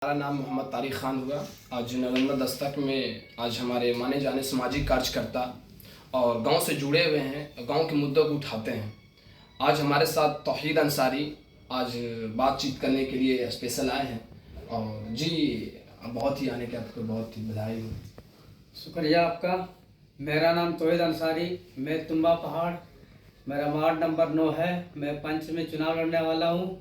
हमारा नाम मोहम्मद तारिक ख़ान हुआ। आज नालंदा दस्तक में आज हमारे माने जाने सामाजिक कार्यकर्ता और गांव से जुड़े हुए हैं, गांव के मुद्दों को उठाते हैं। आज हमारे साथ तौहीद अंसारी आज बातचीत करने के लिए स्पेशल आए हैं। और जी बहुत ही आने के आपको बहुत ही बधाई हो। शुक्रिया आपका। मेरा नाम तौहीद अंसारी, मैं तुम्बा पहाड़, मेरा वार्ड नंबर 9 है। मैं पंच में चुनाव लड़ने वाला हूँ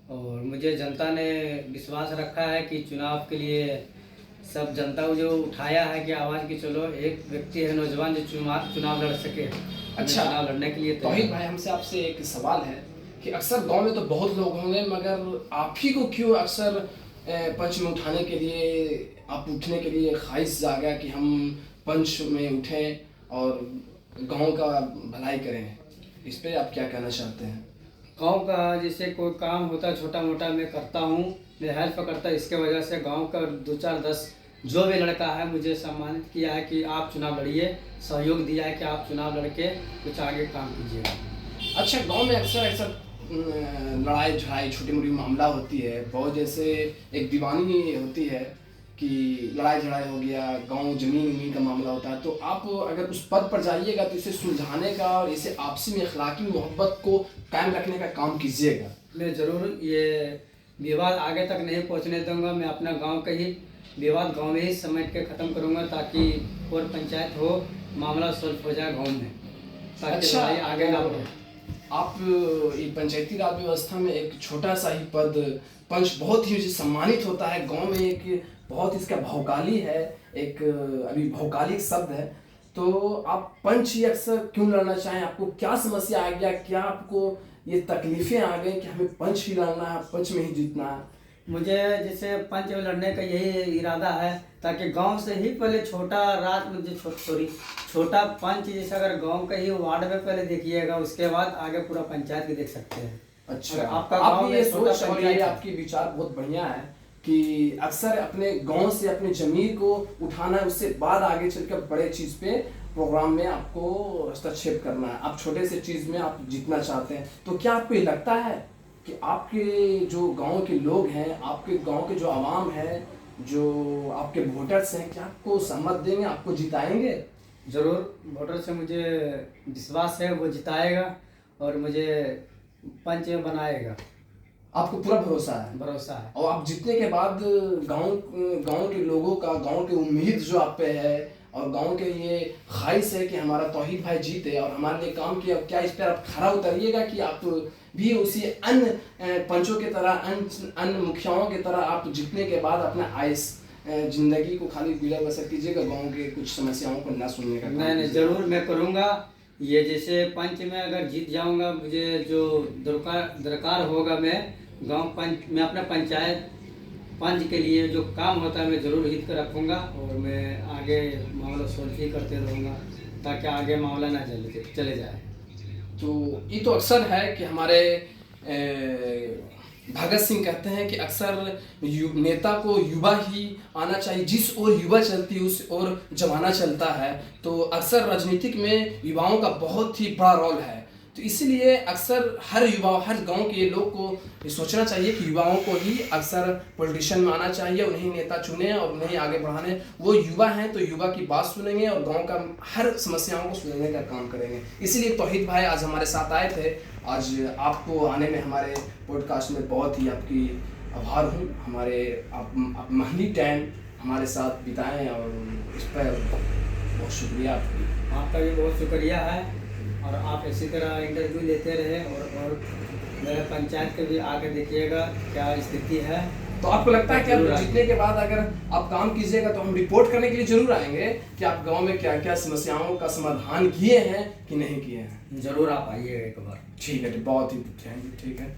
और मुझे जनता ने विश्वास रखा है कि चुनाव के लिए सब जनता को जो उठाया है कि आवाज़ की चलो एक व्यक्ति है नौजवान जो चुनाव लड़ सके। अच्छा, चुनाव लड़ने के लिए तौहीद भाई हमसे आपसे एक सवाल है कि अक्सर गांव में तो बहुत लोग होंगे, मगर आप ही को क्यों अक्सर पंच में उठाने के लिए आप उठने के लिए ख्वाहिश जागा कि हम पंच में उठें और गांव का भलाई करें? इस पे आप क्या कहना चाहते हैं? गांव का जैसे कोई काम होता है छोटा मोटा मैं करता हूँ, मैं हेल्प करता है। इसके वजह से गांव का 2-4-10 जो भी लड़का है मुझे सम्मानित किया है कि आप चुनाव लड़िए, सहयोग दिया है कि आप चुनाव लड़के कुछ आगे काम कीजिएगा। अच्छा, गांव में अक्सर लड़ाई झड़ाई छोटी मोटी मामला होती है, बहुत जैसे एक दीवानी होती है कि लड़ाई झड़ाई हो गया, गांव जमीन का मामला होता है। तो आप अगर उस पद पर जाइएगा तो इसे सुलझाने का और इसे आपसी में अखलाकी मोहब्बत को कायम रखने का काम कीजिएगा। मैं ज़रूर ये विवाद आगे तक नहीं पहुंचने दूंगा। मैं अपना गांव का ही विवाद गांव में ही समेट के ख़त्म करूंगा ताकि और पंचायत हो, मामला सॉल्व हो जाए गांव में, ताकि अच्छा, आगे ना बढ़े। आप ये पंचायती राज व्यवस्था में एक छोटा सा ही पद पंच बहुत ही सम्मानित होता है। गांव में एक बहुत इसका भौकाली है, एक अभी भौकाली शब्द है। तो आप पंच ही अक्सर क्यों लड़ना चाहें? आपको क्या समस्या आ गया, क्या आपको ये तकलीफें आ गई कि हमें पंच ही लड़ना है, पंच में ही जीतना है? मुझे जैसे पंच में लड़ने का यही इरादा है ताकि गांव से ही पहले छोटा राज मुझे छोटा पंच जैसे अगर गांव का ही वार्ड में पहले देखिएगा, उसके बाद आगे पूरा पंचायत भी देख सकते हैं। अच्छा, आपका आप गांव ये में छोटा सोच और ये आपकी विचार बहुत बढ़िया है कि अक्सर अपने गांव से अपने जमीर को उठाना है, उससे बाद आगे चलकर बड़े चीज पे प्रोग्राम में आपको हस्तक्षेप करना है। आप छोटे से चीज में आप जीतना चाहते हैं। तो क्या आपको ये लगता है कि आपके जो गांव के लोग हैं, आपके गांव के जो आवाम है, जो आपके वोटर्स हैं, क्या आपको सहमत देंगे, आपको जिताएंगे? ज़रूर, वोटर से मुझे विश्वास है वो जिताएगा और मुझे पंच में बनाएगा। आपको पूरा भरोसा है? भरोसा है। और आप जीतने के बाद गांव के लोगों का, गांव की उम्मीद जो आप पे है और गांव के ये ख्वाहिश है कि हमारा तौहीद भाई जीते और हमारे लिए काम किया, क्या इस पर आप खरा उतरिएगा कि आप भी उसी अन्य पंचों की तरह, अन्य मुखियाओं की तरह आप जीतने के बाद अपना आयस जिंदगी को खाली गुजर बसर कीजिएगा, गांव के कुछ समस्याओं को ना सुनने का? नहीं, ज़रूर मैं करूँगा। ये जैसे पंच में अगर जीत जाऊँगा, मुझे जो दरकार होगा मैं गांव पंच में अपना पंचायत पंच के लिए जो काम होता है मैं ज़रूर हित कर रखूँगा और मैं आगे मामला सोल्व ही करते रहूँगा ताकि आगे मामला ना चले जाए। तो ये तो अक्सर है कि हमारे भगत सिंह कहते हैं कि अक्सर नेता को युवा ही आना चाहिए, जिस ओर युवा चलती है उस ओर जमाना चलता है। तो अक्सर राजनीतिक में युवाओं का बहुत ही बड़ा रोल है। तो इसीलिए अक्सर हर युवा, हर गांव के लोग को सोचना चाहिए कि युवाओं को ही अक्सर पॉलिटिशियन में आना चाहिए, उन्हें नेता चुने और उन्हें आगे बढ़ाने। वो युवा हैं तो युवा की बात सुनेंगे और गांव का हर समस्याओं को सुनने का काम करेंगे। इसीलिए तौहीद भाई आज हमारे साथ आए थे। आज आपको आने में हमारे पॉडकास्ट में बहुत ही आपकी आभार हूँ। हमारे आप महंगी टाइम हमारे साथ बिताएं और इस पर बहुत शुक्रिया आपका भी बहुत शुक्रिया है और आप इसी तरह इंटरव्यू लेते रहे और मेरे पंचायत के भी आगे देखिएगा क्या स्थिति है। तो आपको लगता है कि आप जीतने के बाद अगर आप काम कीजिएगा तो हम रिपोर्ट करने के लिए जरूर आएंगे कि आप गांव में क्या क्या समस्याओं का समाधान किए हैं कि नहीं किए हैं? जरूर आप आइएगा एक बार। ठीक है, बहुत ही ठीक है।